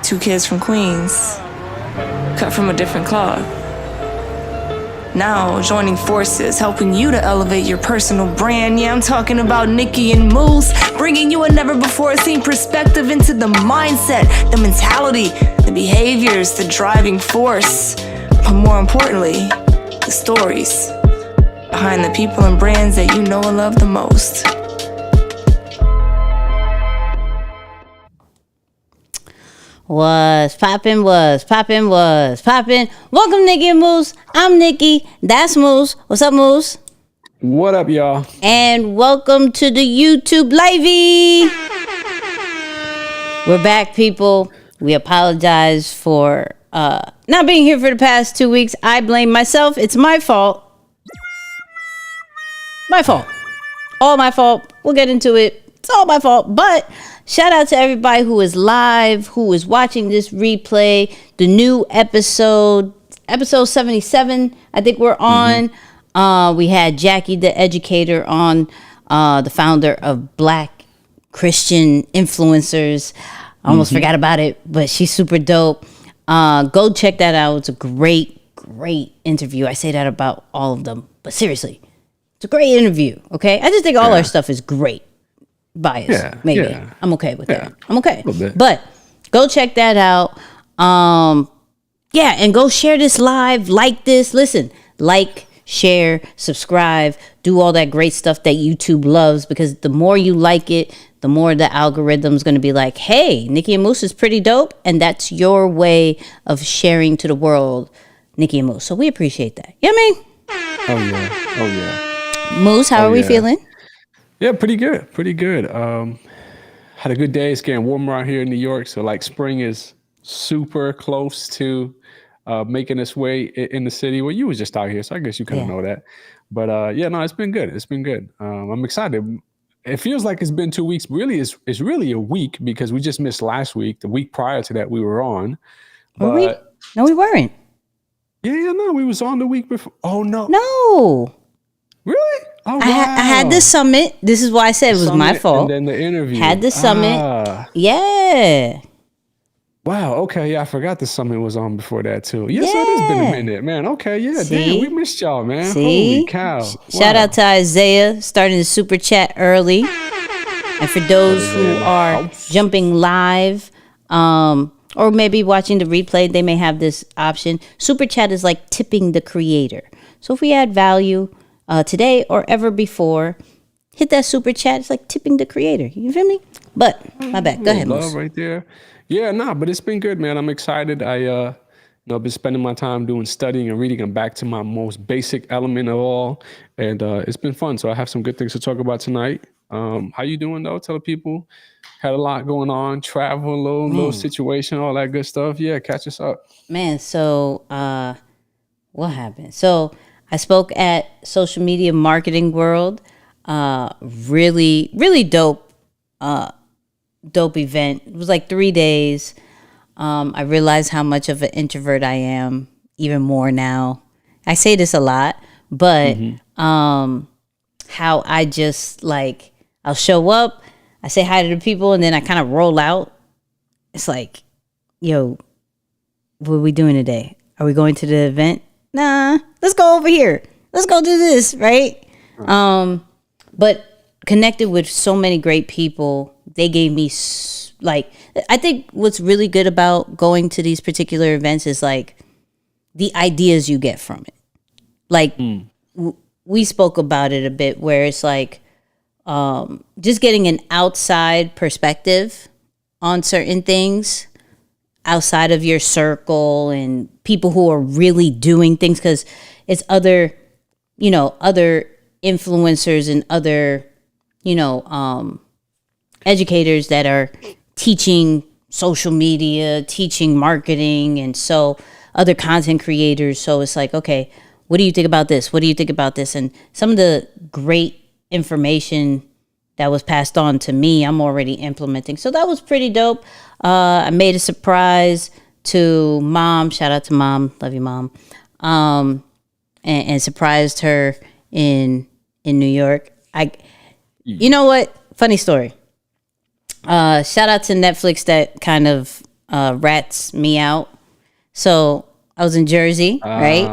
Two kids from Queens, cut from a different cloth. Now joining forces, helping you to elevate your personal brand. Yeah, I'm talking about Nicky and Moose, bringing you a never-before-seen perspective into the mindset, the mentality, the behaviors, the driving force, but more importantly, the stories behind the people and brands that you know and love the most. Was poppin'. Welcome, Nicky and Moose. I'm Nicky. That's Moose. What's up, Moose? What up, y'all? And welcome to the YouTube Livey. We're back, people. We apologize for not being here for the past 2 weeks. I blame myself. It's my fault. My fault. All my fault. We'll get into it. It's all my fault. But shout out to everybody who is live, who is watching this replay. The new episode 77, I think we're on. We had Jackie, the educator, on, the founder of Black Christian Influencers. I almost forgot about it, but she's super dope. Go check that out. It's a great interview. I say that about all of them, but seriously, it's a great interview. Okay, I just think all our stuff is great. Bias, maybe. Yeah. I'm okay with that. I'm okay. But go check that out. And go share this live. Like this. Listen, like, share, subscribe, do all that great stuff that YouTube loves, because the more you like it, the more the algorithm's going to be like, hey, Nicky and Moose is pretty dope, and that's your way of sharing to the world Nicky and Moose. So we appreciate that. You know what I mean? Oh yeah. Moose, how are we feeling? Yeah, pretty good. Had a good day. It's getting warmer out here in New York, so like spring is super close to making its way in the city. Well, you was just out here, so I guess you kind of know that. But it's been good. I'm excited. It feels like it's been 2 weeks. Really, it's really a week, because we just missed last week. The week prior to that, we were on. Were we? No, we weren't. No, we was on the week before. Oh no. No. Really? Oh, wow. I had the summit. This is why I said it was my fault. And then the interview. Had the summit. Yeah. Wow. Okay. Yeah, I forgot the summit was on before that too. Yes, it has been a minute, man. Okay. Yeah. See? Damn, we missed y'all, man. See? Holy cow. Shout out to Isaiah starting the super chat early. And for those who are jumping live, or maybe watching the replay, they may have this option. Super chat is like tipping the creator. So if we add value today or ever before, hit that super chat. It's like tipping the creator. You feel me? But my bad. Go ahead, Moose. Right there. Yeah, but it's been good, man. I'm excited. I've been spending my time doing studying and reading. I'm back to my most basic element of all, and it's been fun. So I have some good things to talk about tonight. How you doing though? Tell the people. Had a lot going on, travel, little situation, all that good stuff. Yeah, catch us up. Man, so what happened? So I spoke at Social Media Marketing World. Really, really dope event. It was like 3 days. I realized how much of an introvert I am even more now. I say this a lot, but how I just like, I'll show up, I say hi to the people, and then I kind of roll out. It's like, yo, what are we doing today? Are we going to the event? Nah, let's go over here. Let's go do this, right? But connected with so many great people. They gave me, I think what's really good about going to these particular events is like the ideas you get from it. Like we spoke about it a bit, where it's like just getting an outside perspective on certain things outside of your circle and people who are really doing things, because it's other influencers and other, educators that are teaching social media, teaching marketing, and so other content creators. So it's like, okay, what do you think about this? What do you think about this? And some of the great information that was passed on to me, I'm already implementing. So that was pretty dope. I made a surprise to Mom. Shout out to Mom. Love you, Mom. And surprised her in New York. You know what? Funny story. Shout out to Netflix that kind of rats meow. So I was in Jersey, right?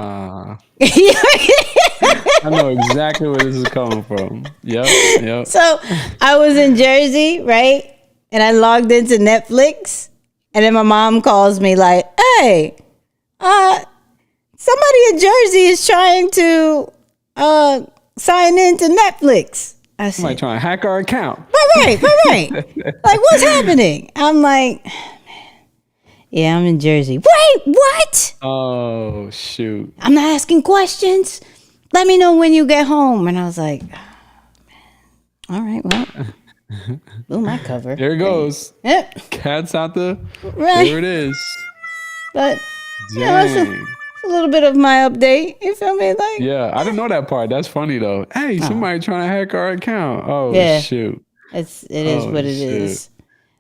I know exactly where this is coming from. Yep. So I was in Jersey, right? And I logged into Netflix, and then my mom calls me like, "Hey, somebody in Jersey is trying to sign into Netflix." I said, Somebody trying to hack our account. Right. Like, what's happening? I'm like, yeah, I'm in Jersey. Wait, what? Oh, shoot. I'm not asking questions. Let me know when you get home. And I was like, oh, all right, well, ooh, my cover. There it goes. Yep. Cat's out the. Right. There it is. But Dang. it's a little bit of my update. You feel me? Like, Yeah, I didn't know that part. That's funny though. Hey, somebody trying to hack our account. Oh Yeah. shoot. it is what it shoot. is.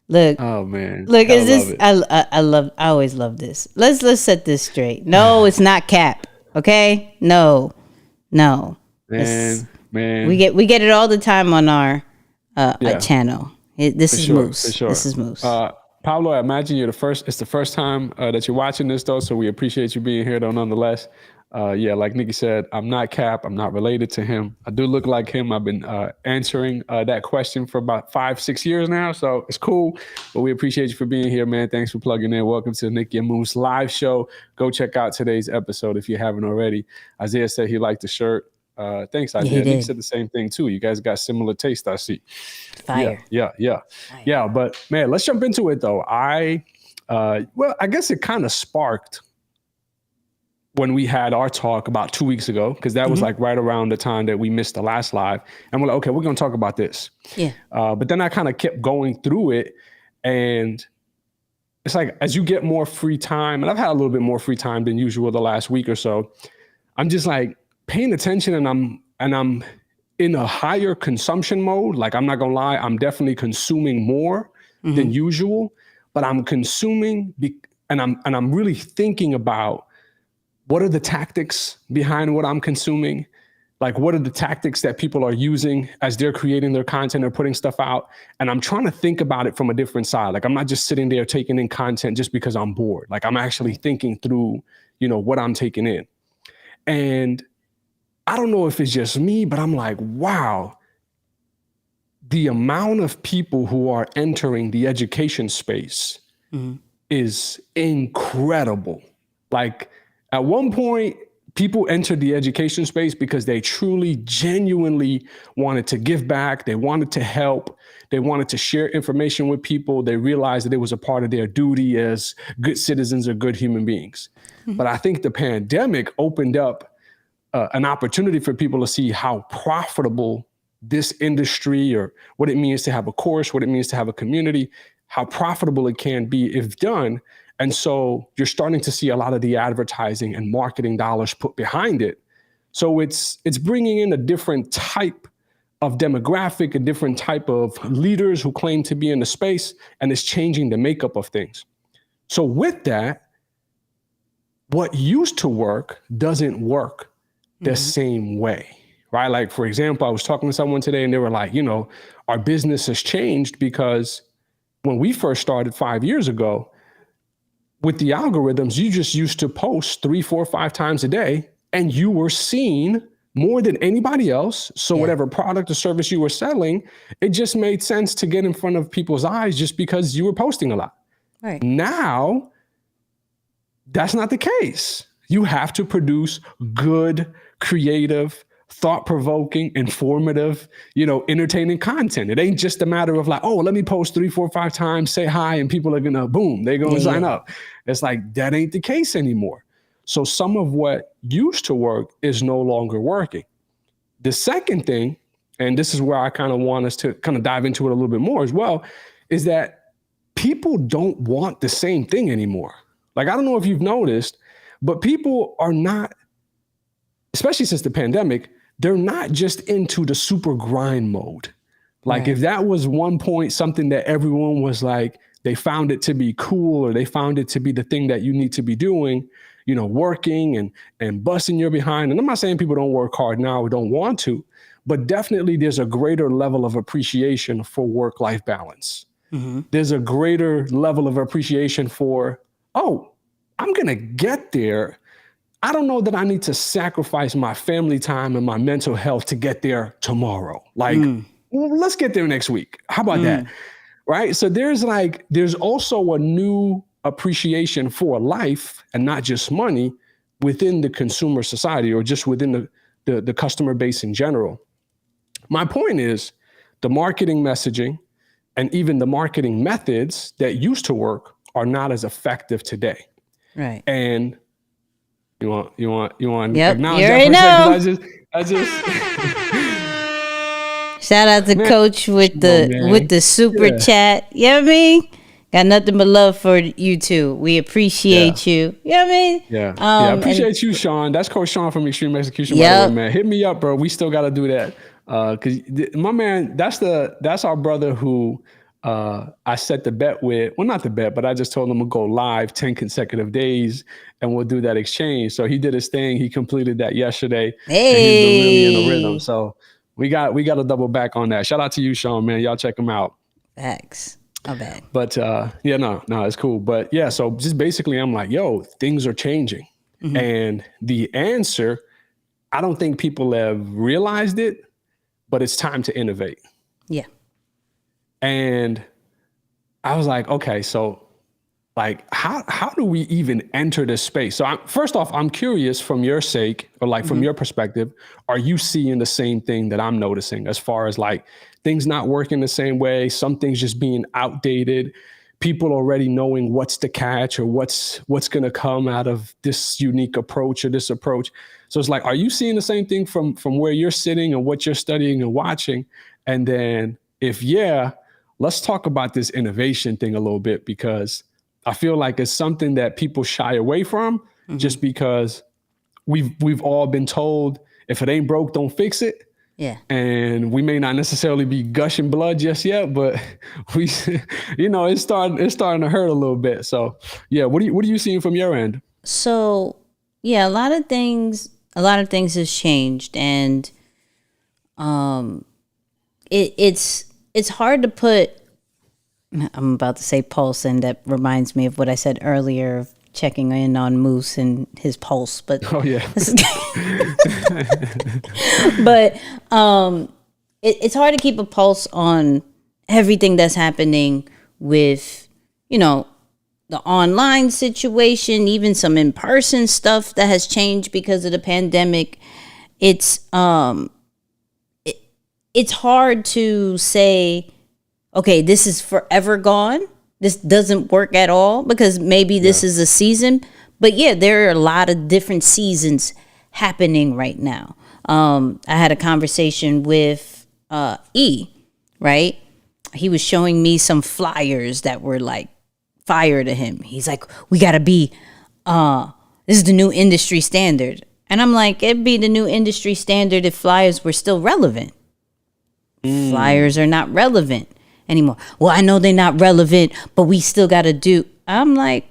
Look, Oh man. look, Gotta is this? love it. I always love this. Let's set this straight. No, it's not cap. Okay, no. Man. We get it all the time on our channel. This is sure, Moose. for sure. This is Moose. Pablo, I imagine it's the first time that you're watching this though, so we appreciate you being here though nonetheless. Like Nicky said, I'm not Cap. I'm not related to him. I do look like him. I've been answering that question for about 5-6 years now, so it's cool. But we appreciate you for being here, man. Thanks for plugging in. Welcome to the Nicky and Moose live show. Go check out today's episode if you haven't already. Isaiah said he liked the shirt. Thanks, Isaiah. Nick said the same thing too. You guys got similar taste, I see. Fire. Yeah. But man, let's jump into it though. I guess it kind of sparked when we had our talk about 2 weeks ago, because that was like right around the time that we missed the last live. And we're like, okay, we're going to talk about this. Yeah. But then I kind of kept going through it. And it's like, as you get more free time, and I've had a little bit more free time than usual the last week or so, I'm just like paying attention, and I'm in a higher consumption mode. Like, I'm not going to lie, I'm definitely consuming more than usual, but I'm consuming and I'm really thinking about what are the tactics behind what I'm consuming? Like, what are the tactics that people are using as they're creating their content or putting stuff out? And I'm trying to think about it from a different side. Like, I'm not just sitting there taking in content just because I'm bored. Like, I'm actually thinking through, what I'm taking in. And I don't know if it's just me, but I'm like, wow, the amount of people who are entering the education space is incredible. Like, at one point, people entered the education space because they truly, genuinely wanted to give back. They wanted to help. They wanted to share information with people. They realized that it was a part of their duty as good citizens or good human beings. But I think the pandemic opened up an opportunity for people to see how profitable this industry, or what it means to have a course, what it means to have a community, how profitable it can be if done. And so you're starting to see a lot of the advertising and marketing dollars put behind it. So it's bringing in a different type of demographic, a different type of leaders who claim to be in the space, and it's changing the makeup of things. So with that, what used to work doesn't work the same way, right? Like, for example, I was talking to someone today and they were like, our business has changed because when we first started 5 years ago, with the algorithms, you just used to post 3, 4, 5 times a day, and you were seen more than anybody else. So whatever product or service you were selling, it just made sense to get in front of people's eyes just because you were posting a lot. Right. Now, that's not the case. You have to produce good, creative, thought-provoking, informative, entertaining content. It ain't just a matter of like, oh, let me post 3, 4, 5 times, say hi, and people are gonna, boom, they're gonna sign up. It's like, that ain't the case anymore. So some of what used to work is no longer working. The second thing, and this is where I kind of want us to kind of dive into it a little bit more as well, is that people don't want the same thing anymore. Like, I don't know if you've noticed, but people are not, especially since the pandemic, they're not just into the super grind mode. Like, if that was one point something that everyone was like, they found it to be cool, or they found it to be the thing that you need to be doing, working and busting your behind. And I'm not saying people don't work hard now or don't want to, but definitely there's a greater level of appreciation for work-life balance. there's a greater level of appreciation for, oh, I'm going to get there. I don't know that I need to sacrifice my family time and my mental health to get there tomorrow. Like, well, let's get there next week. How about that? Right? So there's also a new appreciation for life and not just money within the consumer society or just within the customer base in general. My point is the marketing messaging and even the marketing methods that used to work are not as effective today. Right. And you want to Yep, acknowledge you that already for a know. second? I just Shout out to Coach with the super chat. You know what I mean? Got nothing but love for you two. We appreciate you. You know what I mean? Yeah. I appreciate you, Sean. That's Coach Sean from Extreme Execution, by the way, man. Hit me up, bro. We still got to do that. Because my man, that's our brother who I set the bet with. Well, not the bet, but I just told him we'll go live 10 consecutive days and we'll do that exchange. So he did his thing. He completed that yesterday. Hey. And he's been really in the rhythm. So we got to double back on that. Shout out to you, Sean, man. Y'all check him out. Facts. Oh, bad. But no, it's cool. But yeah, so just basically I'm like, yo, things are changing. And the answer, I don't think people have realized it, but it's time to innovate. Yeah. And I was like, okay, so like, how do we even enter this space? So first off, I'm curious from your sake, or like from your perspective, are you seeing the same thing that I'm noticing as far as like things not working the same way, some things just being outdated, people already knowing what's the catch or what's going to come out of this unique approach or this approach? So it's like, are you seeing the same thing from where you're sitting and what you're studying and watching? And then if yeah, let's talk about this innovation thing a little bit, because I feel like it's something that people shy away from just because we've all been told if it ain't broke, don't fix it. Yeah. And we may not necessarily be gushing blood just yet, but we, it's starting to hurt a little bit. So yeah, what are you seeing from your end? So yeah, a lot of things has changed, and it's hard to put. I'm about to say pulse, and that reminds me of what I said earlier of checking in on Moose and his pulse. But oh yeah, but it's hard to keep a pulse on everything that's happening with the online situation, even some in-person stuff that has changed because of the pandemic. It's hard to say, okay, this is forever gone. This doesn't work at all, because maybe this is a season. But yeah, there are a lot of different seasons happening right now. I had a conversation with E, right? He was showing me some flyers that were like fire to him. He's like, we got to be, this is the new industry standard. And I'm like, it'd be the new industry standard if flyers were still relevant. Flyers are not relevant anymore. Well, I know they're not relevant, but we still got to do. I'm like,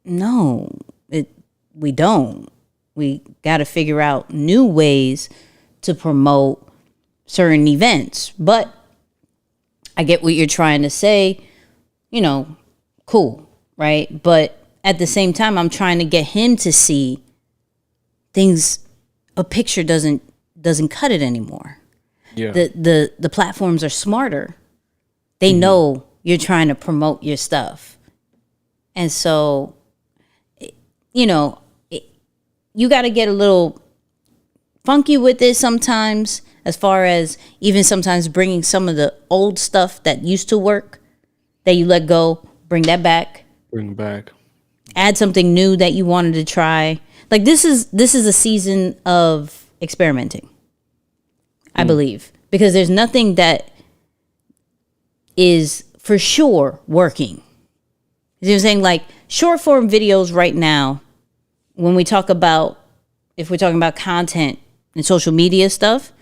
no, we don't. We got to figure out new ways to promote certain events. But I get what you're trying to say, cool, right? But at the same time, I'm trying to get him to see things. A picture doesn't cut it anymore. Yeah. The platforms are smarter. They know you're trying to promote your stuff. And so, you got to get a little funky with it sometimes, as far as even sometimes bringing some of the old stuff that used to work that you let go, bring that back. Bring it back. Add something new that you wanted to try. Like this is a season of experimenting, I believe, because there's nothing that is for sure working. You know what I'm saying? Like short form videos right now, when we talk about, if we're talking about content and social media stuff,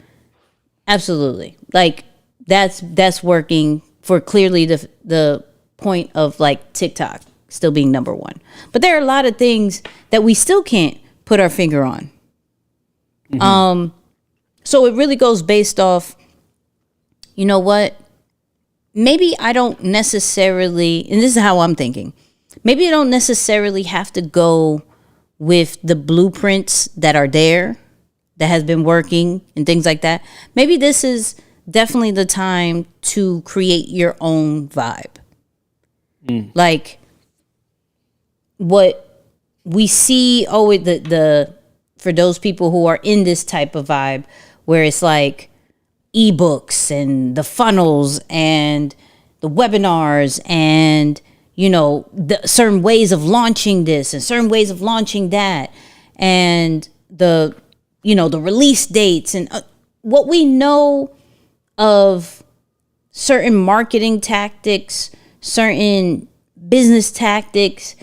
absolutely. Like that's working for clearly the point of like TikTok still being number one. But there are a lot of things that we still can't put our finger on. So it really goes based off, you know what? maybe I don't necessarily, and this is how I'm thinking, maybe I don't necessarily have to go with the blueprints that are there, that has been working and things like that. Maybe this is definitely the time to create your own vibe. Like what we see, the for those people who are in this type of vibe where it's like ebooks and the funnels and the webinars and, you know, the certain ways of launching this and certain ways of launching that, and the, you know, the release dates and what we know of certain marketing tactics, certain business tactics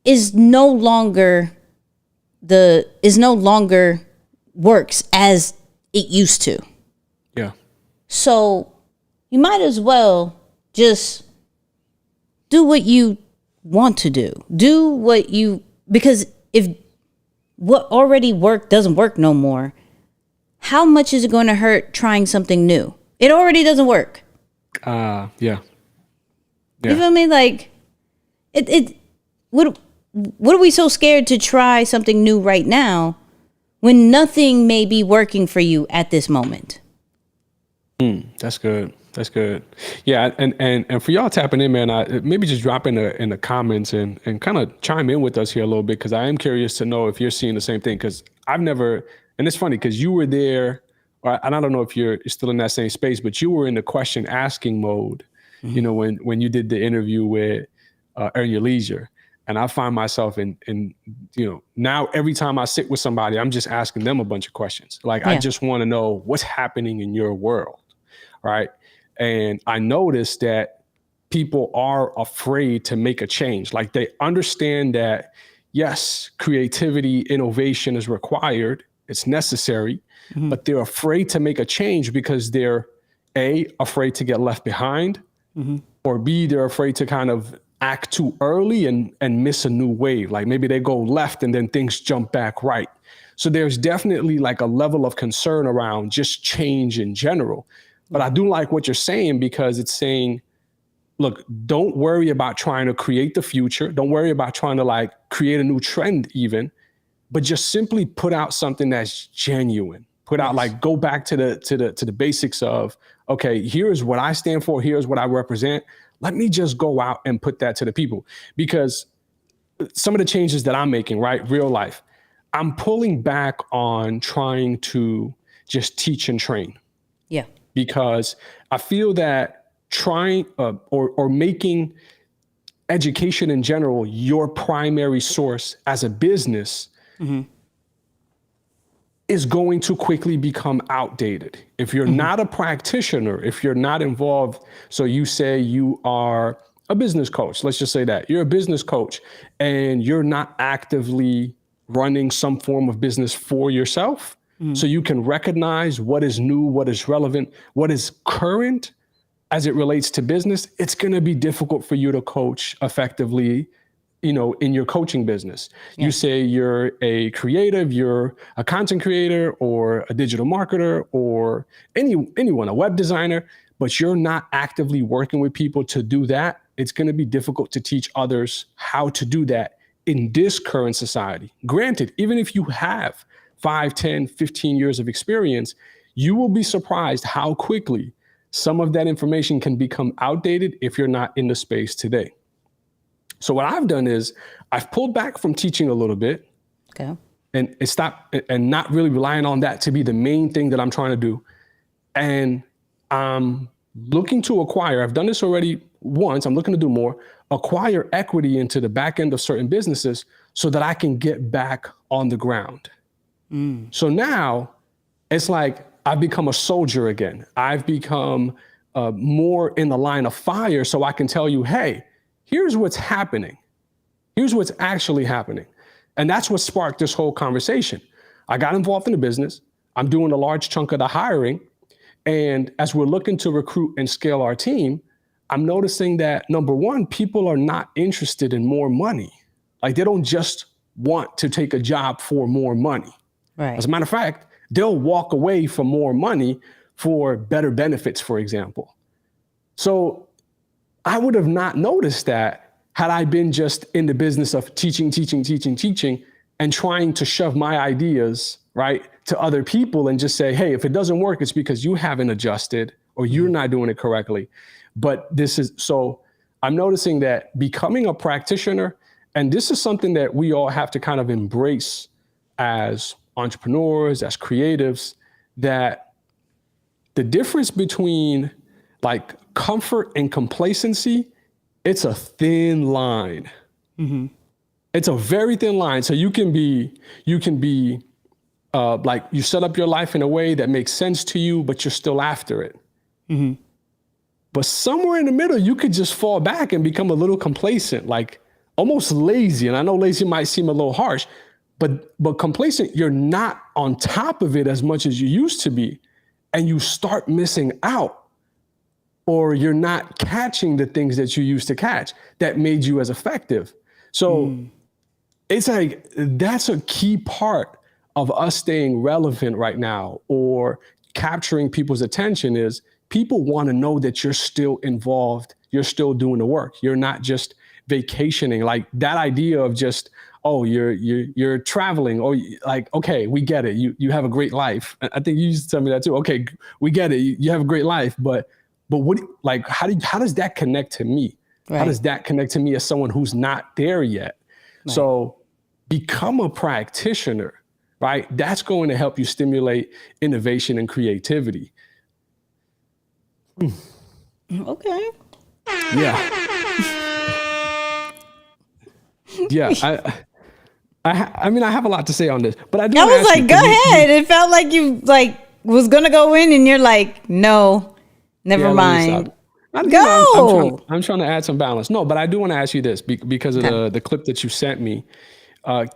is no longer works as it used to. Yeah. So you might as well just do what you want to do. Because if what already worked doesn't work no more, how much is it going to hurt trying something new? It already doesn't work. Yeah. You feel me? Like, what are we so scared to try something new right now when nothing may be working for you at this moment? That's good. That's good. Yeah, and for y'all tapping in, man, maybe just drop in the comments and kind of chime in with us here a little bit, because I am curious to know if you're seeing the same thing. Because I've never, and it's funny because you were there, and I don't know if you're still in that same space, but you were in the question asking mode. You know, when you did the interview with Earn Your Leisure. And I find myself in, you know, now every time I sit with somebody, I'm just asking them a bunch of questions. Like, I just want to know what's happening in your world, right? And I noticed that people are afraid to make a change. Like, they understand that, yes, creativity, innovation is required. It's necessary, but they're afraid to make a change because they're A, afraid to get left behind, or B, they're afraid to kind of act too early and miss a new wave. Like, maybe they go left and then things jump back right. So there's definitely like a level of concern around just change in general. But I do like what you're saying, because it's saying, look, don't worry about trying to create the future. Don't worry about trying to like create a new trend even, but just simply put out something that's genuine. Put out, like, go back to the basics of, okay, here's what I stand for. Here's what I represent. Let me just go out and put that to the people. Because some of the changes that I'm making, right, real life, I'm pulling back on trying to just teach and train. Yeah. Because I feel that trying or making education in general your primary source as a business is going to quickly become outdated. If you're not a practitioner, if you're not involved, so you say you are a business coach, let's just say that you're a business coach and you're not actively running some form of business for yourself, so you can recognize what is new, what is relevant, what is current as it relates to business, it's going to be difficult for you to coach effectively, you know, in your coaching business. You say you're a creative, you're a content creator or a digital marketer or anyone, a web designer, but you're not actively working with people to do that. It's going to be difficult to teach others how to do that in this current society. Granted, even if you have 5, 10, 15 years of experience, you will be surprised how quickly some of that information can become outdated if you're not in the space today. So what I've done is I've pulled back from teaching a little bit, and stopped and not really relying on that to be the main thing that I'm trying to do. And I'm looking to acquire, I've done this already once, I'm looking to do more, acquire equity into the back end of certain businesses so that I can get back on the ground. So now it's like I've become a soldier again. I've become more in the line of fire, so I can tell you, hey, here's what's happening. Here's what's actually happening. And that's what sparked this whole conversation. I got involved in the business. I'm doing a large chunk of the hiring. And as we're looking to recruit and scale our team, I'm noticing that, number one, people are not interested in more money. Like, they don't just want to take a job for more money. Right. As a matter of fact, they'll walk away from more money for better benefits, for example. So I would have not noticed that had I been just in the business of teaching, and trying to shove my ideas, right, to other people and just say, hey, if it doesn't work, it's because you haven't adjusted or you're not doing it correctly. But so I'm noticing that becoming a practitioner, and this is something that we all have to kind of embrace as entrepreneurs, as creatives, that the difference between like comfort and complacency, it's a thin line. Mm-hmm. It's a very thin line. So you can be like you set up your life in a way that makes sense to you, but you're still after it. Mm-hmm. But somewhere in the middle, you could just fall back and become a little complacent, like almost lazy. And I know lazy might seem a little harsh, but complacent, you're not on top of it as much as you used to be. And you start missing out, or you're not catching the things that you used to catch that made you as effective. So it's like, that's a key part of us staying relevant right now, or capturing people's attention, is people want to know that you're still involved. You're still doing the work. You're not just vacationing. Like that idea of just, oh, you're traveling. Oh, like, okay, we get it. You have a great life. I think you used to tell me that too. Okay, we get it. You have a great life, but what, like, how does that connect to me? Right. How does that connect to me as someone who's not there yet? Right. So become a practitioner, right? That's going to help you stimulate innovation and creativity. Okay. Yeah. Yeah. I mean, I have a lot to say on this, but I do. I was like, go ahead. It felt like you like was gonna go in, and you're like, no, never mind. Go. I'm trying to add some balance. No, but I do want to ask you this because of the clip that you sent me.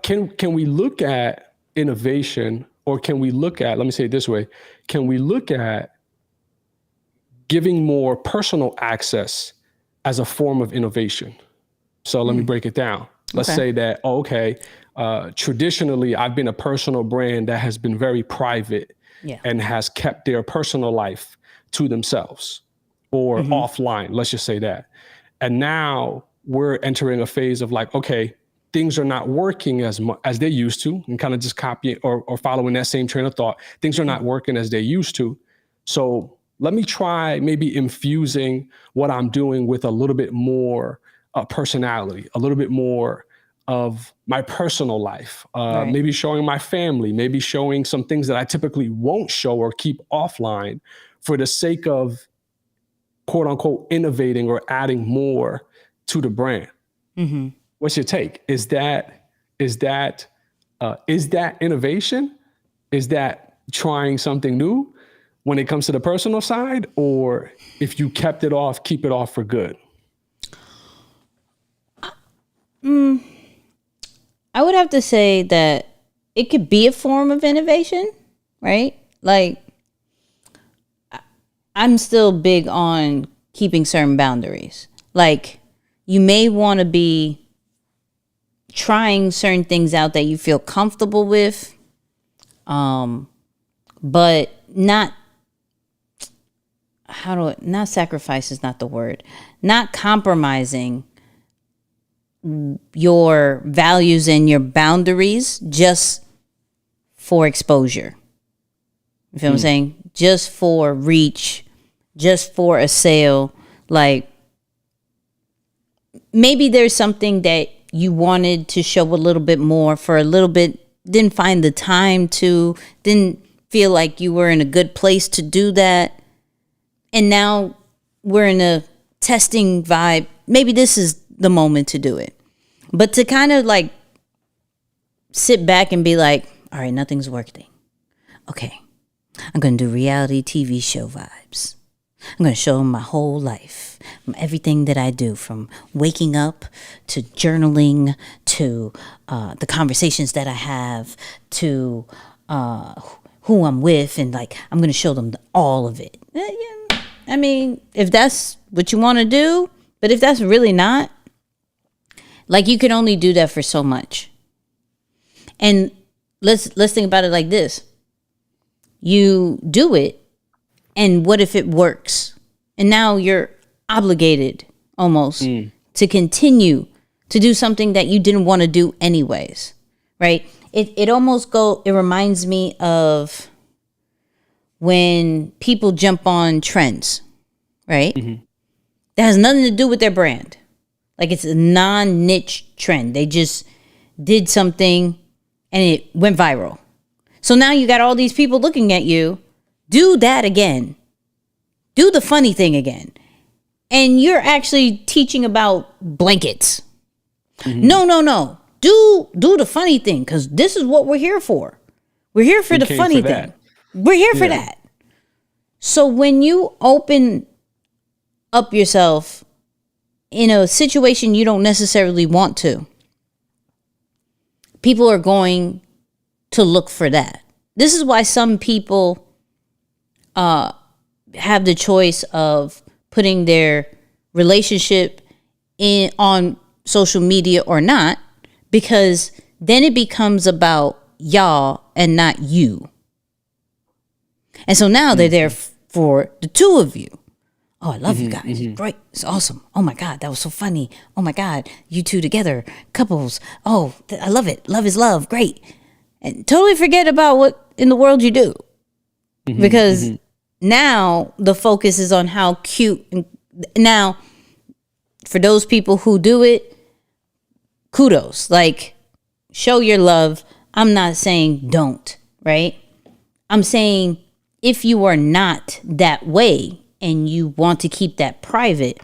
Can we look at innovation, or can we look at, let me say it this way, can we look at giving more personal access as a form of innovation? So let me break it down. Let's say that, traditionally, I've been a personal brand that has been very private and has kept their personal life to themselves or offline. Let's just say that. And now we're entering a phase of like, okay, things are not working as much as they used to, and kind of just copying or following that same train of thought. Things are not working as they used to. So let me try maybe infusing what I'm doing with a little bit more personality, a little bit more of my personal life, maybe showing my family, maybe showing some things that I typically won't show or keep offline for the sake of quote unquote innovating or adding more to the brand. Mm-hmm. What's your take? Is that innovation? Is that trying something new when it comes to the personal side? Or if you kept it off, keep it off for good? I would have to say that it could be a form of innovation, right? Like, I'm still big on keeping certain boundaries. Like, you may want to be trying certain things out that you feel comfortable with, but not sacrifice is not the word, not compromising your values and your boundaries just for exposure. You feel what I'm saying? Just for reach, just for a sale. Like, maybe there's something that you wanted to show a little bit more for a little bit, didn't find the time to, didn't feel like you were in a good place to do that. And now we're in a testing vibe. Maybe this is the moment to do it. But to kind of like sit back and be like, all right, nothing's working. Okay, I'm going to do reality TV show vibes. I'm going to show them my whole life, from everything that I do, from waking up to journaling to the conversations that I have to who I'm with. And like, I'm going to show them all of it. I mean, if that's what you want to do, but if that's really not, like, you can only do that for so much. And let's think about it like this. You do it, and what if it works? And now you're obligated almost to continue to do something that you didn't want to do anyways, right? It almost it reminds me of when people jump on trends, right? That has nothing to do with their brand. Like it's a non-niche trend. They just did something and it went viral. So now you got all these people looking at you. Do that again. Do the funny thing again. And you're actually teaching about blankets. No. Do the funny thing, because this is what we're here for. We're here for the funny thing. We're here for that. So when you open up yourself in a situation you don't necessarily want to, people are going to look for that. This is why some people have the choice of putting their relationship on social media or not, because then it becomes about y'all and not you. And so now they're there for the two of you. Oh, I love you guys. It's great. It's awesome. Oh my God, that was so funny. Oh my God, you two together, couples. Oh, I love it. Love is love. Great. And totally forget about what in the world you do. Because now the focus is on how cute. And now, for those people who do it, kudos. Like, show your love. I'm not saying don't, right? I'm saying if you are not that way and you want to keep that private,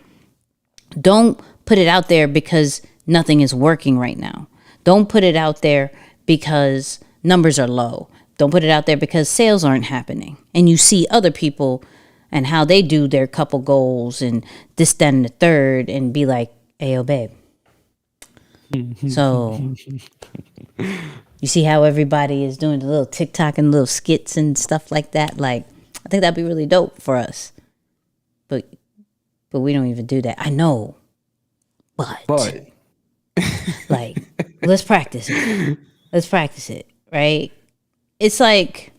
don't put it out there because nothing is working right now. Don't put it out there because numbers are low. Don't put it out there because sales aren't happening. And you see other people and how they do their couple goals and this, that, and the third, and be like, hey, yo, babe. So you see how everybody is doing the little TikTok and little skits and stuff like that? Like, I think that'd be really dope for us. But we don't even do that. I know. But. Like, let's practice it. Let's practice it, right? It's like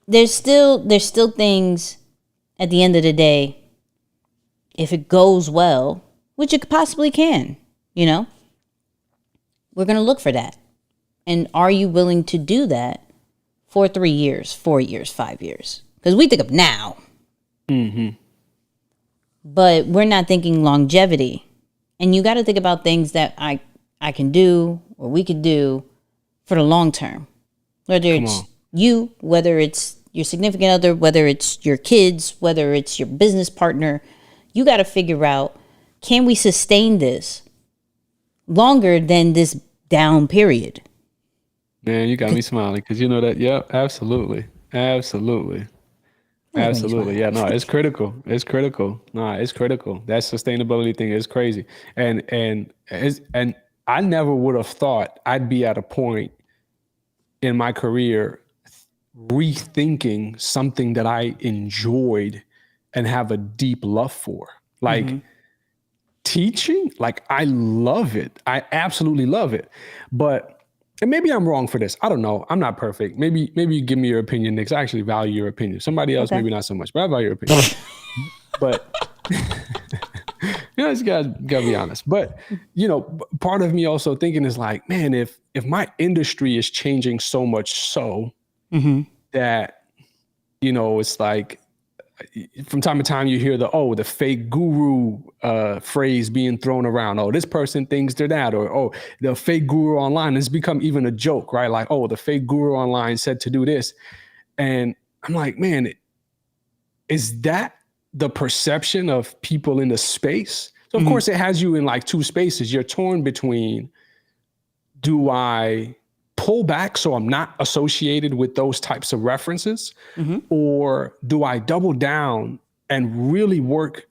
there's still things at the end of the day, if it goes well, which it possibly can, you know, we're going to look for that. And are you willing to do that for 3 years, 4 years, 5 years? Because we think of now. But we're not thinking longevity. And you got to think about things that I can do or we could do for the long term. Whether it's you, whether it's your significant other, whether it's your kids, whether it's your business partner, you got to figure out, can we sustain this longer than this down period? Man, you got me smiling because you know that. Yep, absolutely. Yeah, no, it's critical. It's critical. That sustainability thing is crazy. And I never would have thought I'd be at a point in my career rethinking something that I enjoyed and have a deep love for. Like teaching, like I love it. I absolutely love it. And maybe I'm wrong for this. I don't know. I'm not perfect. Maybe you give me your opinion, Nick. I actually value your opinion. Somebody else, maybe not so much, but I value your opinion. But you know, just gotta be honest. But you know, part of me also thinking is like, man, if my industry is changing so much so that, you know, it's like from time to time you hear the fake guru phrase being thrown around. Oh, this person thinks they're that, or the fake guru online has become even a joke, right? Like, oh, the fake guru online said to do this. And I'm like, man, is that the perception of people in the space? So of course it has you in like two spaces. You're torn between, do I pull back so I'm not associated with those types of references? Or do I double down and really work,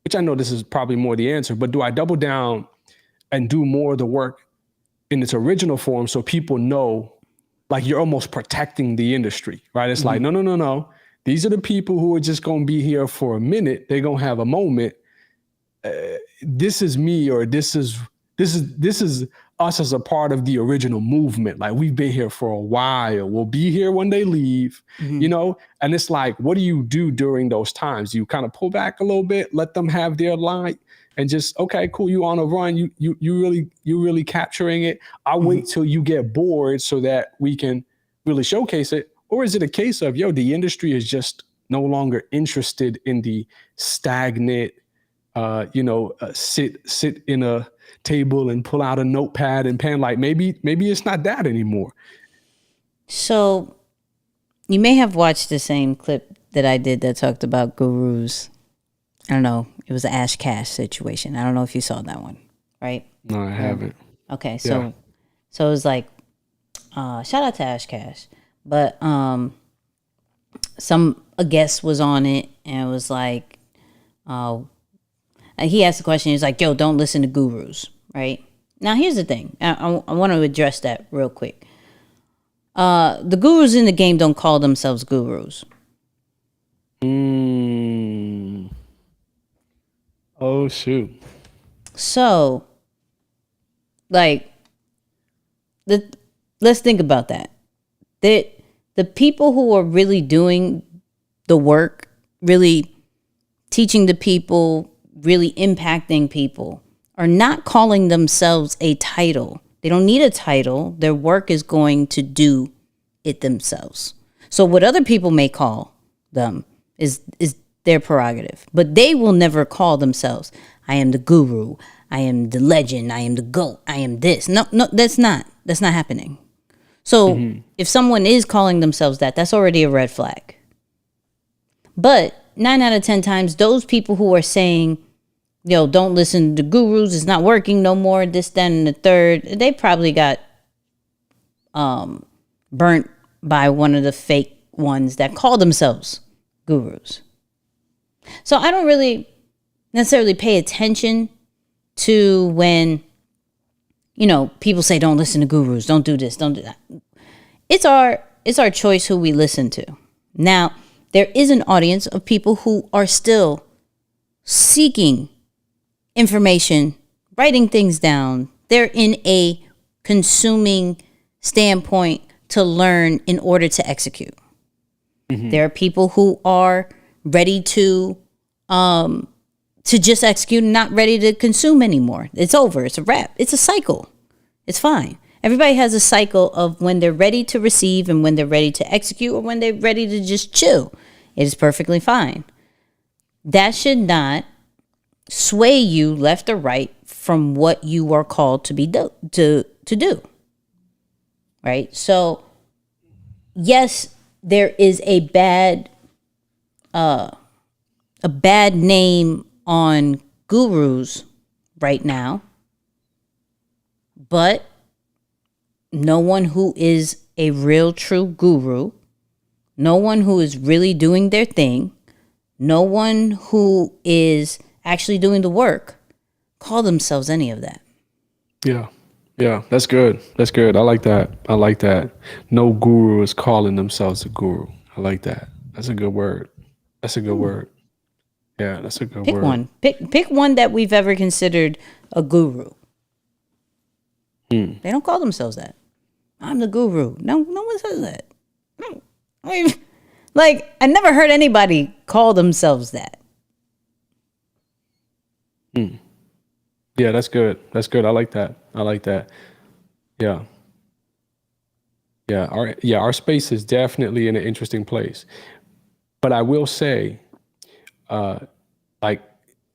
which I know this is probably more the answer, but do I double down and do more of the work in its original form so people know, like you're almost protecting the industry, right? It's like, no. These are the people who are just going to be here for a minute. They're going to have a moment. This is me, or this is this is us as a part of the original movement. Like, we've been here for a while. We'll be here when they leave, you know? And it's like, what do you do during those times? You kind of pull back a little bit, let them have their light, and just, okay, cool, you on a run. You really capturing it. I'll wait till you get bored so that we can really showcase it. Or is it a case of, yo, the industry is just no longer interested in the stagnant, sit in a table and pull out a notepad and pen? Like, maybe it's not that anymore. So you may have watched the same clip that I did that talked about gurus. I don't know. It was an Ash Cash situation. I don't know if you saw that one, right? No, I haven't. Okay, so it was like, shout out to Ash Cash, but a guest was on it and it was like, he asked the question. He's like, "Yo, don't listen to gurus." Right now, here's the thing. I want to address that real quick. The gurus in the game don't call themselves gurus. Oh, shoot. So, like, let's think about that. The people who are really doing the work, really teaching the people, really impacting people, are not calling themselves a title. They don't need a title. Their work is going to do it themselves. So what other people may call them is their prerogative, but they will never call themselves, I am the guru, I am the legend, I am the GOAT, I am this. No, that's not happening. So if someone is calling themselves that, that's already a red flag. But 9 out of 10 times, those people who are saying, yo, don't listen to gurus, it's not working no more, this, that, and the third, they probably got burnt by one of the fake ones that call themselves gurus. So I don't really necessarily pay attention to when, people say, don't listen to gurus, don't do this, don't do that. It's our choice who we listen to. Now, there is an audience of people who are still seeking information, writing things down. They're in a consuming standpoint to learn in order to execute. There are people who are ready to just execute and not ready to consume anymore. It's over. It's a wrap. It's a cycle. It's fine. Everybody has a cycle of when they're ready to receive and when they're ready to execute or when they're ready to just chill. It is perfectly fine. That should not sway you left or right from what you are called to be to do. Right? So, yes, there is a bad name on gurus right now, but no one who is a real true guru, no one who is really doing their thing, no one who is actually doing the work call themselves any of that. Yeah, that's good. That's good. I like that. No guru is calling themselves a guru. I like that. That's a good word. That's a good word. Yeah, that's a good Pick word. one. Pick one that we've ever considered a guru. They don't call themselves that. I'm the guru. No one says that. I mean, like, I never heard anybody call themselves that. Yeah, that's good. That's good. I like that. Yeah. Our space is definitely in an interesting place. But I will say, like,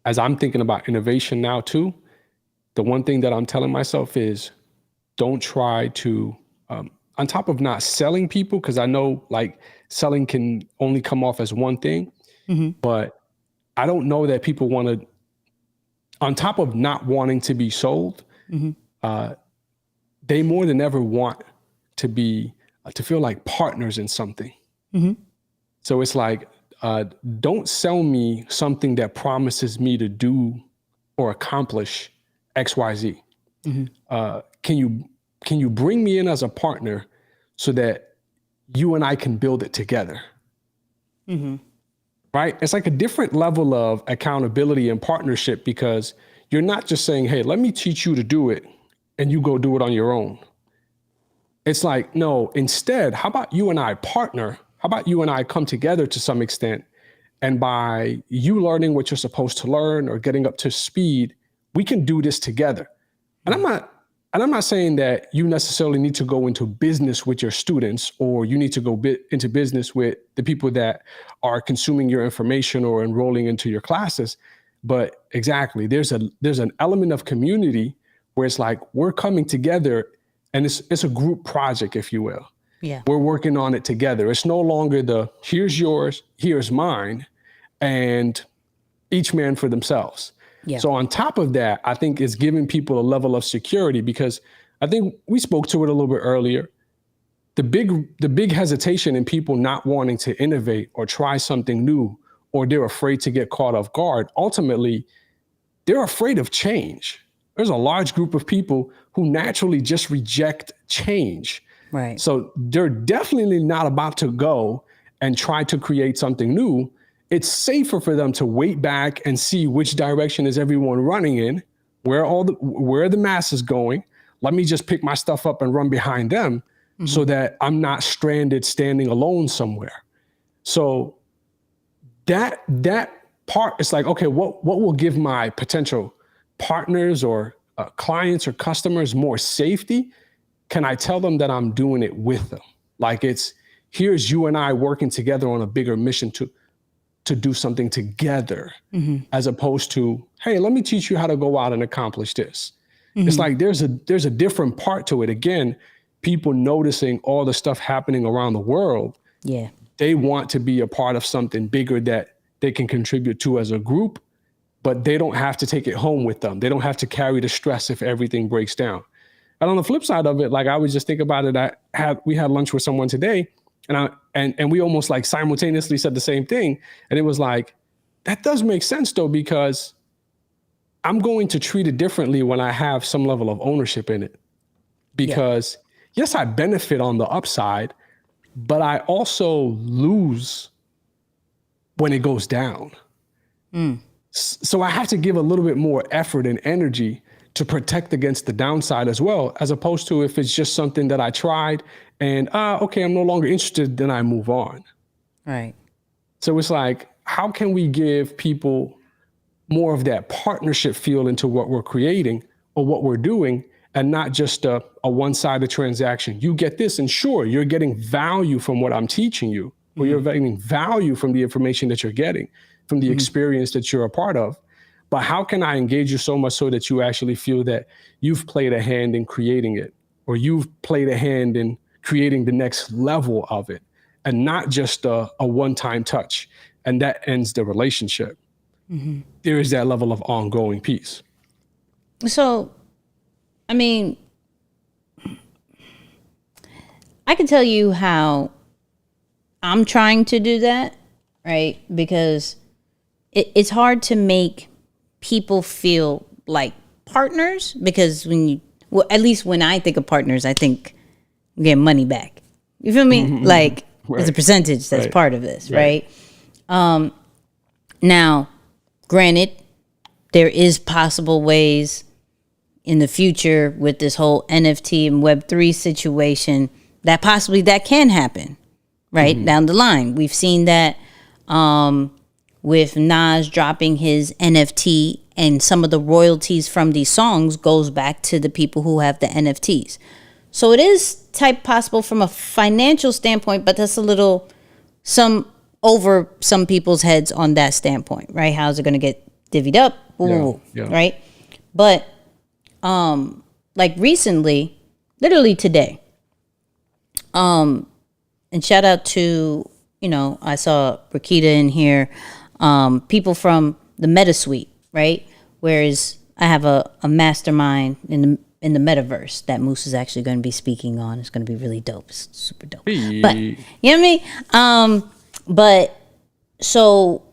as I'm thinking about innovation now too, the one thing that I'm telling myself is don't try to, on top of not selling people, because I know like selling can only come off as one thing, but I don't know that people want to, on top of not wanting to be sold, they more than ever want to be, to feel like partners in something. So it's like, don't sell me something that promises me to do or accomplish X, Y, Z. Can you bring me in as a partner so that you and I can build it together? Right? It's like a different level of accountability and partnership because you're not just saying, hey, let me teach you to do it and you go do it on your own. It's like, no, instead, how about you and I partner? How about you and I come together to some extent? And by you learning what you're supposed to learn or getting up to speed, we can do this together. And I'm not saying that you necessarily need to go into business with your students, or you need to go into business with the people that are consuming your information or enrolling into your classes. But exactly, there's an element of community where it's like we're coming together, and it's a group project, if you will. Yeah. We're working on it together. It's no longer here's yours, here's mine, and each man for themselves. Yeah. So on top of that, I think it's giving people a level of security, because I think we spoke to it a little bit earlier. The big hesitation in people not wanting to innovate or try something new, or they're afraid to get caught off guard. Ultimately, they're afraid of change. There's a large group of people who naturally just reject change. Right. So they're definitely not about to go and try to create something new. It's safer for them to wait back and see which direction is everyone running in, where the mass is going. Let me just pick my stuff up and run behind them, so that I'm not stranded standing alone somewhere. So that part, it's like, okay, what will give my potential partners or clients or customers more safety? Can I tell them that I'm doing it with them? Like, here's you and I working together on a bigger mission to do something together, as opposed to, hey, let me teach you how to go out and accomplish this. It's like there's a different part to it. Again, people noticing all the stuff happening around the world. Yeah. They want to be a part of something bigger that they can contribute to as a group, but they don't have to take it home with them. They don't have to carry the stress if everything breaks down. And on the flip side of it, like, I was just thinking about it. We had lunch with someone today, and we almost like simultaneously said the same thing. And it was like, that does make sense though, because I'm going to treat it differently when I have some level of ownership in it. Because yes, I benefit on the upside, but I also lose when it goes down. So I have to give a little bit more effort and energy to protect against the downside as well, as opposed to if it's just something that I tried and, okay, I'm no longer interested, then I move on. Right. So it's like, how can we give people more of that partnership feel into what we're creating or what we're doing, and not just a one-sided transaction? You get this, and sure, you're getting value from what I'm teaching you, or you're getting value from the information that you're getting, from the experience that you're a part of. But how can I engage you so much so that you actually feel that you've played a hand in creating it, or you've played a hand in creating the next level of it, and not just a one-time touch, and that ends the relationship? There is that level of ongoing piece. So, I mean, I can tell you how I'm trying to do that, right? Because it's hard to make people feel like partners, because at least when I think of partners, I think I'm getting money back. You feel me? Like, there's a percentage that's part of this, right? Now, granted, there is possible ways in the future with this whole NFT and Web3 situation that possibly that can happen, right? Down the line. We've seen that with Nas dropping his NFT, and some of the royalties from these songs goes back to the people who have the NFTs. So it is type possible from a financial standpoint, but that's a little over some people's heads on that standpoint, right? How's it going to get divvied up? Right? But like recently, literally today, and shout out to, I saw Rakita in here, people from the Meta Suite, right? Whereas I have a mastermind in the metaverse that Moose is actually going to be speaking on. It's going to be really dope. It's super dope. Hey. But you know what I mean? But so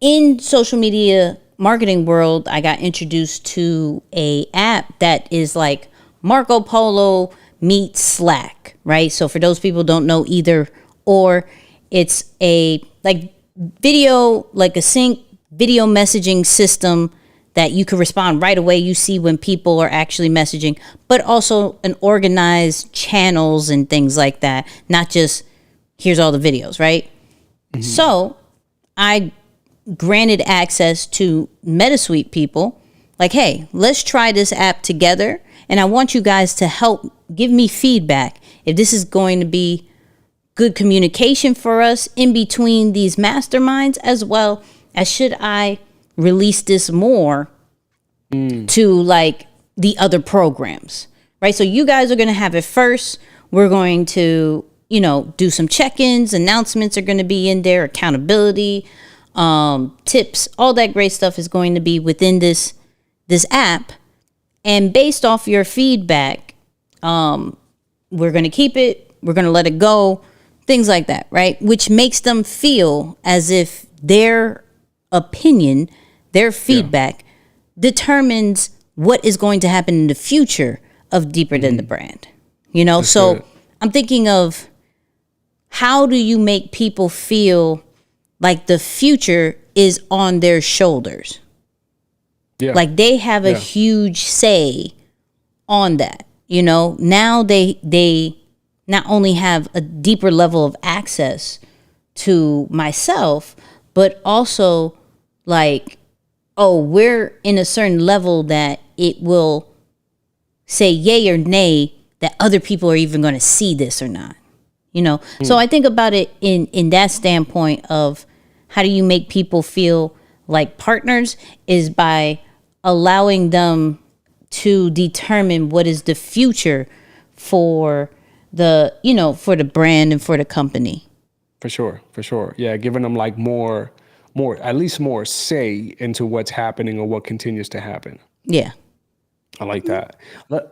in social media marketing world, I got introduced to a app that is like Marco Polo meets Slack, right? So for those people who don't know either, or it's a like video, like a sync video messaging system that you can respond right away. You see when people are actually messaging, but also an organized channels and things like that. Not just here's all the videos, right? So I granted access to MetaSuite people. Like, hey, let's try this app together. And I want you guys to help give me feedback if this is going to be good communication for us in between these masterminds, as well as should I release this more to like the other programs, right? So you guys are going to have it first. We're going to, do some check-ins, announcements are going to be in there, accountability, tips, all that great stuff is going to be within this app. And based off your feedback, we're going to keep it, we're going to let it go, things like that, right? Which makes them feel as if their opinion, their feedback determines what is going to happen in the future of Deeper Than the Brand. That's so good. I'm thinking of, how do you make people feel like the future is on their shoulders? Yeah. Like they have a huge say on that. Now they not only have a deeper level of access to myself, but also like, oh, we're in a certain level that it will say yay or nay that other people are even going to see this or not. So I think about it in that standpoint of, how do you make people feel like partners, is by allowing them to determine what is the future for for the brand and for the company. For sure. Yeah, giving them like more, at least more say into what's happening or what continues to happen. Yeah. I like that.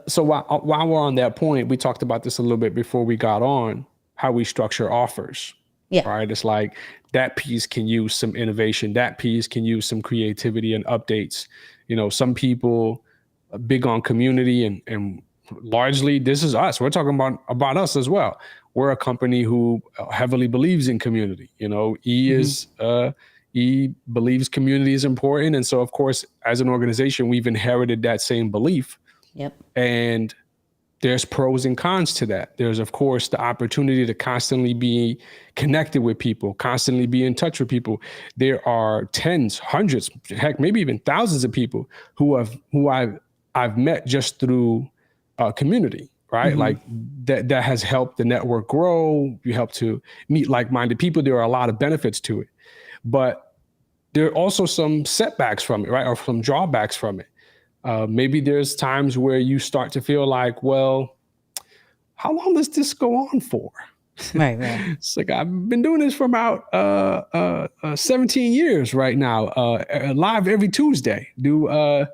So while we're on that point, we talked about this a little bit before we got on, how we structure offers. Yeah. Right. It's like that piece can use some innovation. That piece can use some creativity and updates. Some people are big on community, and largely this is us. We're talking about us as well. We're a company who heavily believes in community. E believes community is important. And so, of course, as an organization, we've inherited that same belief. Yep. And there's pros and cons to that. There's, of course, the opportunity to constantly be connected with people, constantly be in touch with people. There are tens, hundreds, heck, maybe even thousands of people who I've met just through community, right? Like that has helped the network grow. You help to meet like-minded people. There are a lot of benefits to it, but there are also some setbacks from it, right? Or some drawbacks from it. Maybe there's times where you start to feel like, well, how long does this go on for? Right. It's like, I've been doing this for about 17 years right now, live every Tuesday. Do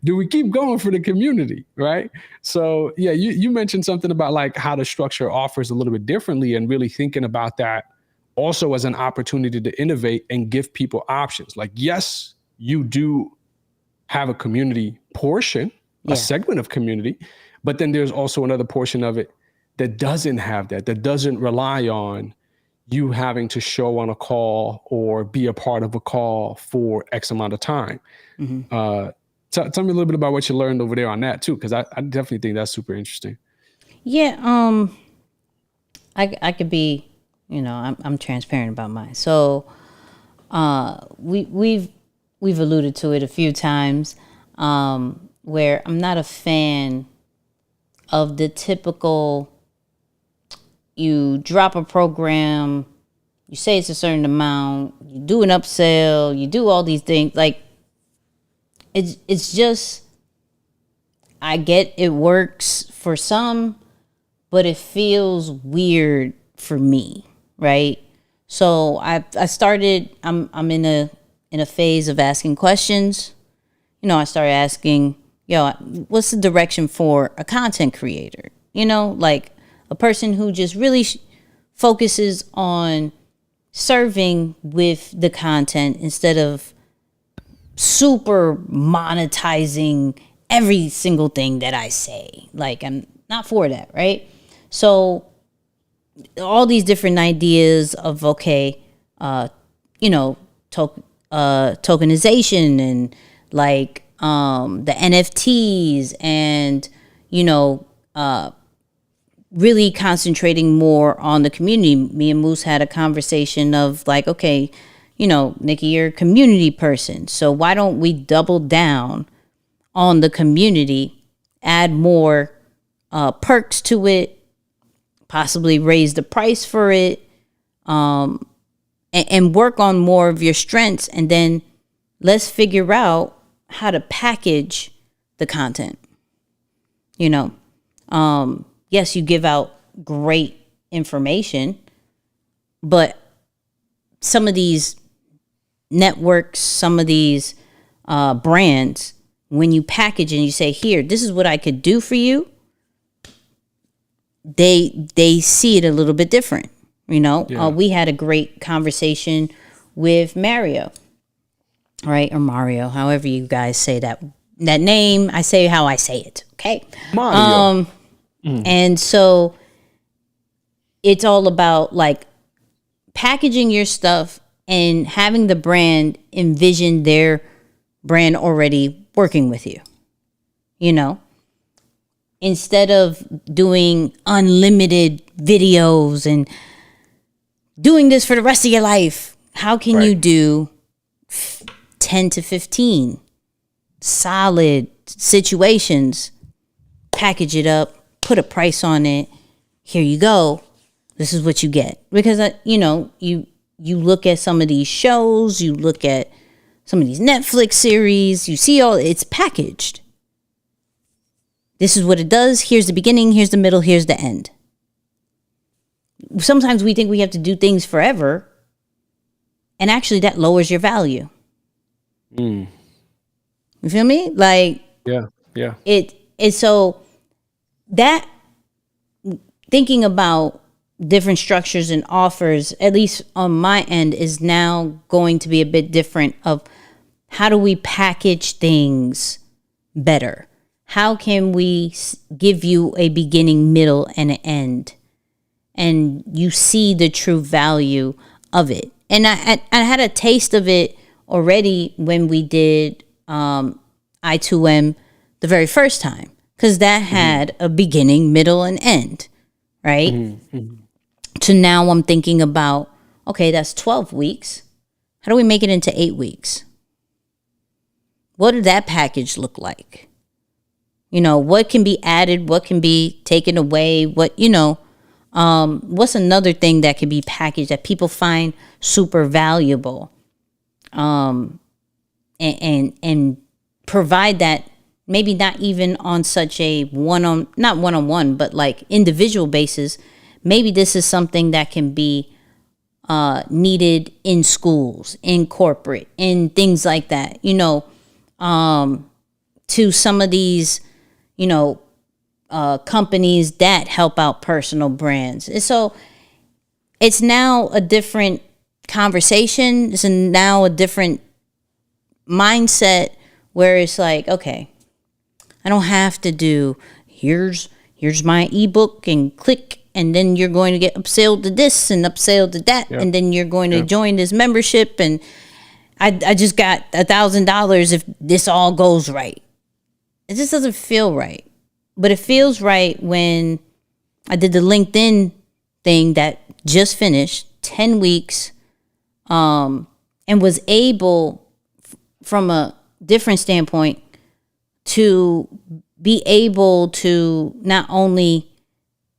we keep going for the community, right? So yeah, you mentioned something about like how to structure offers a little bit differently, and really thinking about that also as an opportunity to innovate and give people options. Like, yes, you do have a community portion, a segment of community, but then there's also another portion of it that doesn't have that doesn't rely on you having to show on a call or be a part of a call for X amount of time. Tell me a little bit about what you learned over there on that too, because I definitely think that's super interesting. Yeah. I could be, I'm transparent about mine. So we've alluded to it a few times, where I'm not a fan of the typical, you drop a program, you say it's a certain amount, you do an upsell, you do all these things. Like, it's just, I get it works for some, but it feels weird for me, right? So I started, I'm in a phase of asking questions. I started asking, what's the direction for a content creator? Like a person who just really focuses on serving with the content instead of super monetizing every single thing that I say. Like, I'm not for that, right? So all these different ideas of, okay, tokenization and like the NFTs and, you know, really concentrating more on the community. Me and Moose had a conversation of like, okay, you know, Nicky, you're a community person. So why don't we double down on the community, add more perks to it, possibly raise the price for it, and work on more of your strengths. And then let's figure out how to package the content. You know, yes, you give out great information, but some of these networks, some of these brands, when you package and you say, here, this is what I could do for you, they see it a little bit different. You know, we had a great conversation with Mario, right? Or Mario, however you guys say that name. I say how I say it. Okay. Mario. And so it's all about like packaging your stuff and having the brand envision their brand already working with you. You know, instead of doing unlimited videos and doing this for the rest of your life, how can you do 10 to 15 solid situations, package it up, put a price on it. Here you go. This is what you get. Because, you know, you look at some of these shows, you look at some of these Netflix series, you see it's packaged. This is what it does. Here's the beginning, here's the middle, here's the end. Sometimes we think we have to do things forever. And actually that lowers your value. You feel me? Like, yeah. It's so that thinking about different structures and offers, at least on my end, is now going to be a bit different of how do we package things better? How can we give you a beginning, middle, and an end? And you see the true value of it. And I had a taste of it already when we did I2M the very first time. Because that had a beginning, middle, and end, right? So now I'm thinking about, okay, that's 12 weeks. How do we make it into 8 weeks? What did that package look like? You know, what can be added? What can be taken away? What, you know, what's another thing that can be packaged that people find super valuable? And provide that. Maybe not even on such a not one-on-one, but like individual basis. Maybe this is something that can be needed in schools, in corporate, in things like that, you know, to some of these, you know, companies that help out personal brands. And so it's now a different conversation. It's now a different mindset where it's like, okay, I don't have to do, here's my ebook and click, and then you're going to get upsell to this and upsell to that, and then you're going to join this membership, and I just got $1,000 if this all goes right. It just doesn't feel right. But it feels right when I did the LinkedIn thing that just finished, 10 weeks, and was able, from a different standpoint, to be able to not only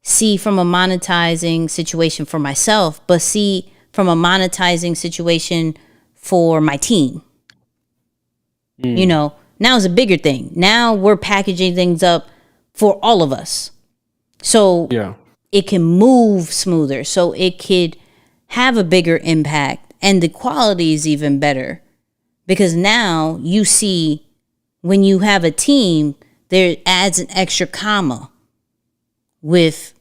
see from a monetizing situation for myself, but see from a monetizing situation for my team. You know, now it's a bigger thing. Now we're packaging things up for all of us. So it can move smoother. So it could have a bigger impact. And the quality is even better. Because now you see, when you have a team, there adds an extra comma with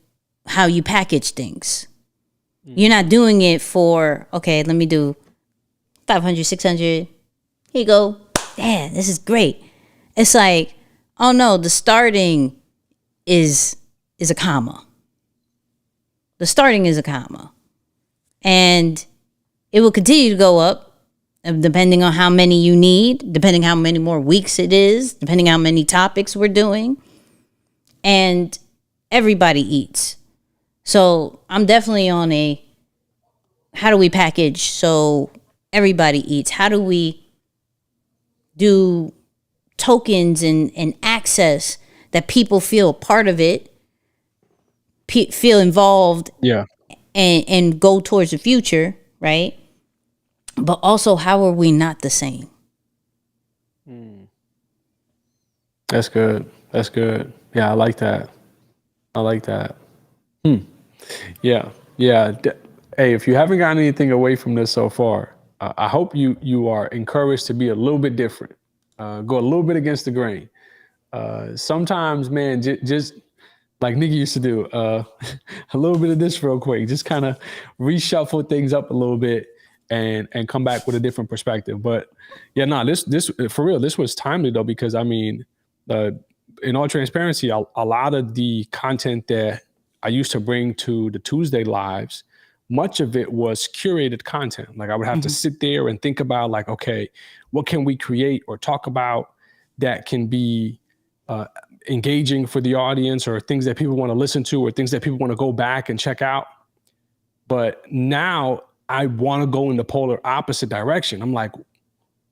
how you package things. You're not doing it for, okay, let me do 500, 600. Here you go. Yeah, this is great. It's like, oh no, the starting is a comma. The starting is a comma. And it will continue to go up depending on how many you need, depending how many more weeks it is, depending how many topics we're doing. And everybody eats. So I'm definitely on a, how do we package so everybody eats? How do we do tokens and access that people feel part of it, feel involved, Yeah. and go towards the future, right? But also, how are we not the same? That's good. That's good. Yeah, I like that. I like that. Yeah. Yeah. Hey, if you haven't gotten anything away from this so far, I hope you are encouraged to be a little bit different, go a little bit against the grain. Sometimes, man, just like Nicky used to do, a little bit of this real quick, just kind of reshuffle things up a little bit and come back with a different perspective. But yeah, no, this for real, this was timely though, because I mean, in all transparency, a lot of the content that I used to bring to the Tuesday lives, much of it was curated content. Like I would have to sit there and think about like, okay, what can we create or talk about that can be engaging for the audience, or things that people want to listen to, or things that people want to go back and check out. But now I want to go in the polar opposite direction. I'm like,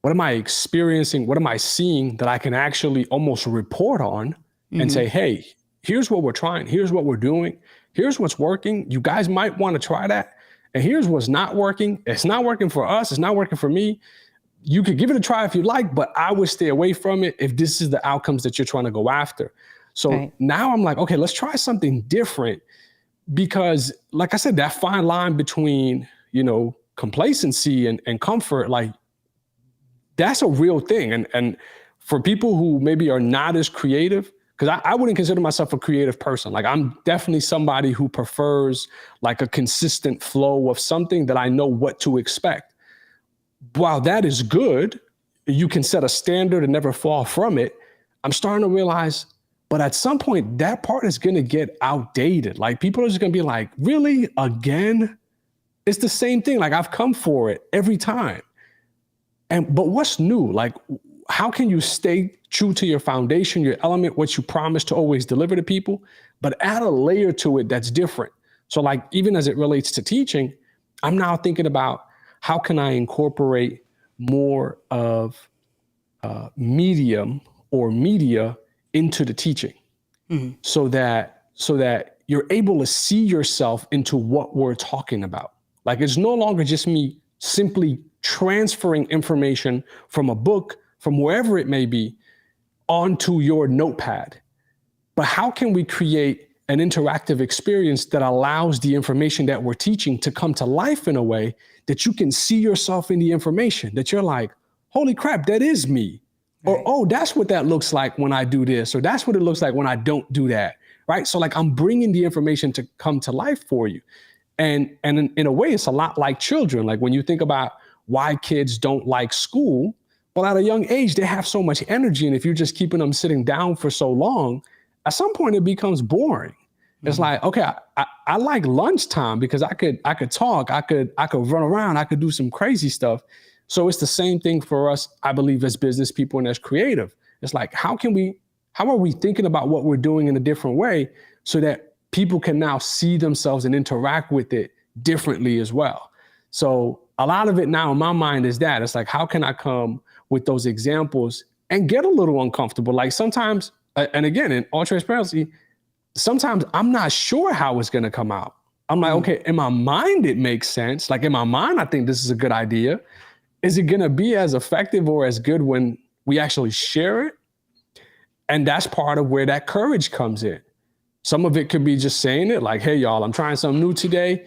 what am I experiencing? What am I seeing that I can actually almost report on and say, hey, here's what we're trying. Here's what we're doing. Here's what's working. You guys might want to try that. And here's what's not working. It's not working for us. It's not working for me. You could give it a try if you like, but I would stay away from it if this is the outcomes that you're trying to go after. So now I'm like, okay, let's try something different, because like I said, that fine line between, complacency and comfort, like that's a real thing. And for people who maybe are not as creative, because I wouldn't consider myself a creative person. Like I'm definitely somebody who prefers like a consistent flow of something that I know what to expect. While that is good, you can set a standard and never fall from it. I'm starting to realize, but at some point that part is going to get outdated. Like people are just going to be like, really, again? It's the same thing. Like I've come for it every time. But what's new? Like, how can you stay true to your foundation, your element, what you promised to always deliver to people, but add a layer to it that's different? So like, even as it relates to teaching, I'm now thinking about, how can I incorporate more of medium or media into the teaching, so that you're able to see yourself into what we're talking about? Like it's no longer just me simply transferring information from a book, from wherever it may be, onto your notepad. But how can we create an interactive experience that allows the information that we're teaching to come to life in a way that you can see yourself in the information, that you're like, holy crap, that is me. Right. Or, oh, that's what that looks like when I do this, or that's what it looks like when I don't do that, right? So like I'm bringing the information to come to life for you. And in a way, it's a lot like children. Like when you think about why kids don't like school, well, at a young age, they have so much energy. And if you're just keeping them sitting down for so long, at some point it becomes boring. It's like, okay, I like lunchtime because I could talk, I could run around, I could do some crazy stuff. So it's the same thing for us, I believe, as business people and as creative. It's like, how are we thinking about what we're doing in a different way so that people can now see themselves and interact with it differently as well? So a lot of it now in my mind is that it's like, how can I come with those examples and get a little uncomfortable? Like sometimes, and again, in all transparency, sometimes I'm not sure how it's going to come out. I'm like, okay, in my mind, it makes sense. Like in my mind, I think this is a good idea. Is it going to be as effective or as good when we actually share it? And that's part of where that courage comes in. Some of it could be just saying it like, hey, y'all, I'm trying something new today.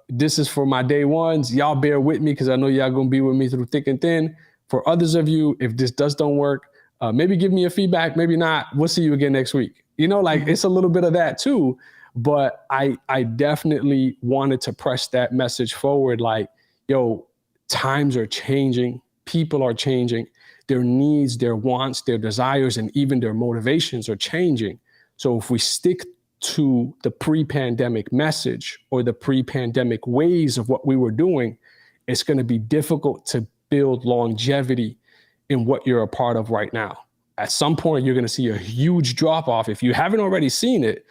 This is for my day ones. Y'all bear with me because I know y'all going to be with me through thick and thin. For others of you, if this don't work, maybe give me a feedback, maybe not. We'll see you again next week. It's a little bit of that too. But I definitely wanted to press that message forward. Like, yo, times are changing. People are changing. Their needs, their wants, their desires, and even their motivations are changing. So if we stick to the pre-pandemic message or the pre-pandemic ways of what we were doing, it's going to be difficult to build longevity in what you're a part of right now. At some point, you're going to see a huge drop off. If you haven't already seen it,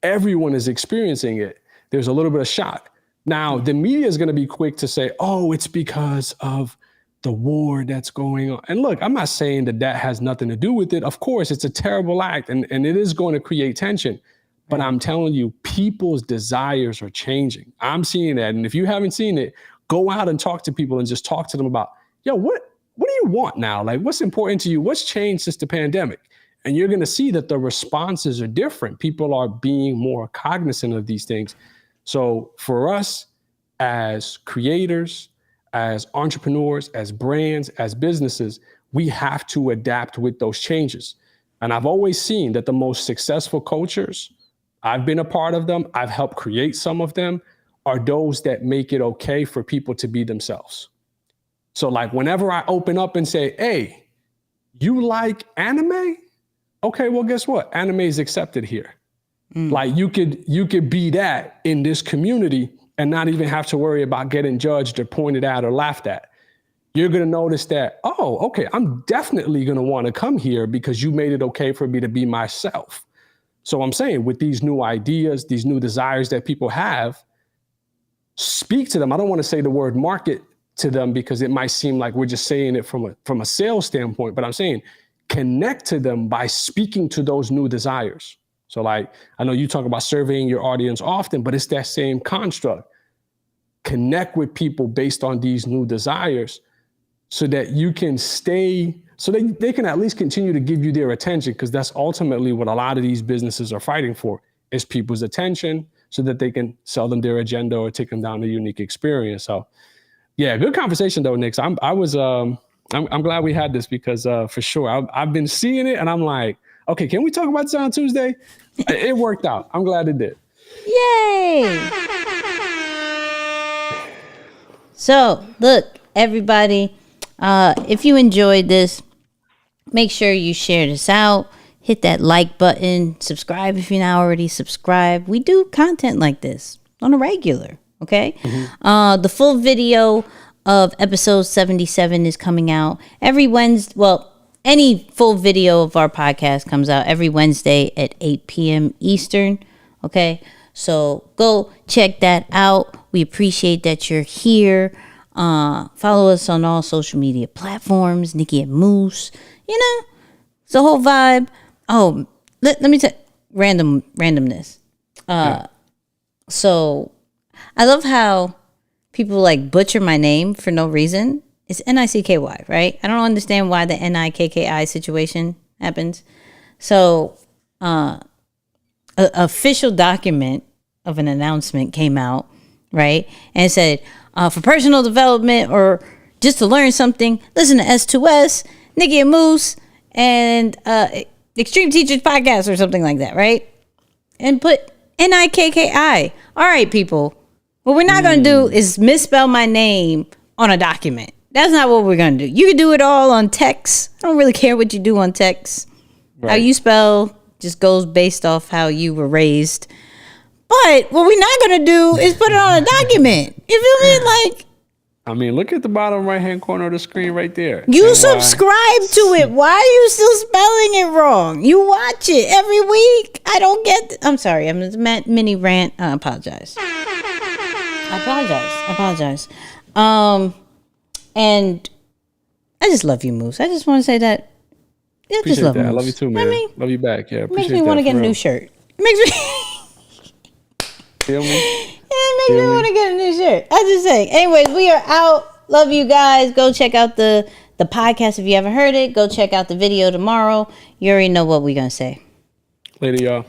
everyone is experiencing it. There's a little bit of shock. Now, the media is going to be quick to say, oh, it's because of the war that's going on. And look, I'm not saying that that has nothing to do with it. Of course, it's a terrible act and it is going to create tension. But I'm telling you, people's desires are changing. I'm seeing that. And if you haven't seen it, go out and talk to people and just talk to them about, yo, what do you want now? Like, what's important to you? What's changed since the pandemic? And you're going to see that the responses are different. People are being more cognizant of these things. So for us as creators, as entrepreneurs, as brands, as businesses, we have to adapt with those changes. And I've always seen that the most successful cultures, I've been a part of them, I've helped create some of them, are those that make it okay for people to be themselves. So like whenever I open up and say, hey, you like anime? Okay, well, guess what? Anime is accepted here. Like you could be that in this community and not even have to worry about getting judged or pointed at or laughed at. You're going to notice that, oh, okay, I'm definitely going to want to come here because you made it okay for me to be myself. So I'm saying with these new ideas, these new desires that people have, speak to them. I don't want to say the word market to them because it might seem like we're just saying it from a sales standpoint, but I'm saying connect to them by speaking to those new desires. So like, I know you talk about surveying your audience often, but it's that same construct. Connect with people based on these new desires so that you can stay, so that they can at least continue to give you their attention, because that's ultimately what a lot of these businesses are fighting for, is people's attention so that they can sell them their agenda or take them down a unique experience. So yeah, good conversation though, Nick. So I'm glad we had this because for sure, I've been seeing it and I'm like, okay, can we talk about this on Tuesday? It worked out. I'm glad it did. Yay! So, look, everybody, if you enjoyed this, make sure you share this out. Hit that like button. Subscribe if you're not already subscribed. We do content like this on a regular, okay? Mm-hmm. The full video of episode 77 is coming out every Wednesday. Well, any full video of our podcast comes out every Wednesday at 8 p.m. Eastern. Okay, so go check that out. We appreciate that you're here. Follow us on all social media platforms, Nicky and Moose. You know, it's a whole vibe. Oh, let me tell randomness. So I love how people like butcher my name for no reason. It's Nicky, right? I don't understand why the Nikki situation happens. So, an official document of an announcement came out, right? And it said, for personal development or just to learn something, listen to S2S, Nicky and Moose, and Extreme Teachers Podcast or something like that, right? And put Nikki. All right, people. What we're not going to do is misspell my name on a document. That's not what we're going to do. You can do it all on text. I don't really care what you do on text. Right. How you spell just goes based off how you were raised. But what we're not going to do is put it on a document. You feel me? Like, I mean, look at the bottom right-hand corner of the screen right there. You subscribe to it. Why are you still spelling it wrong? You watch it every week. I don't get I'm sorry. I'm just mini rant. I apologize. I apologize. And I just love you, Moose. I just want to say that. I appreciate just love that. Moose. I love you too, man. Love you back. Yeah, makes me want to get a new shirt. It makes me. Feel me? It makes me want to get a new shirt. I just say. Anyways, we are out. Love you guys. Go check out the podcast if you haven't heard it. Go check out the video tomorrow. You already know what we're gonna say. Later, y'all.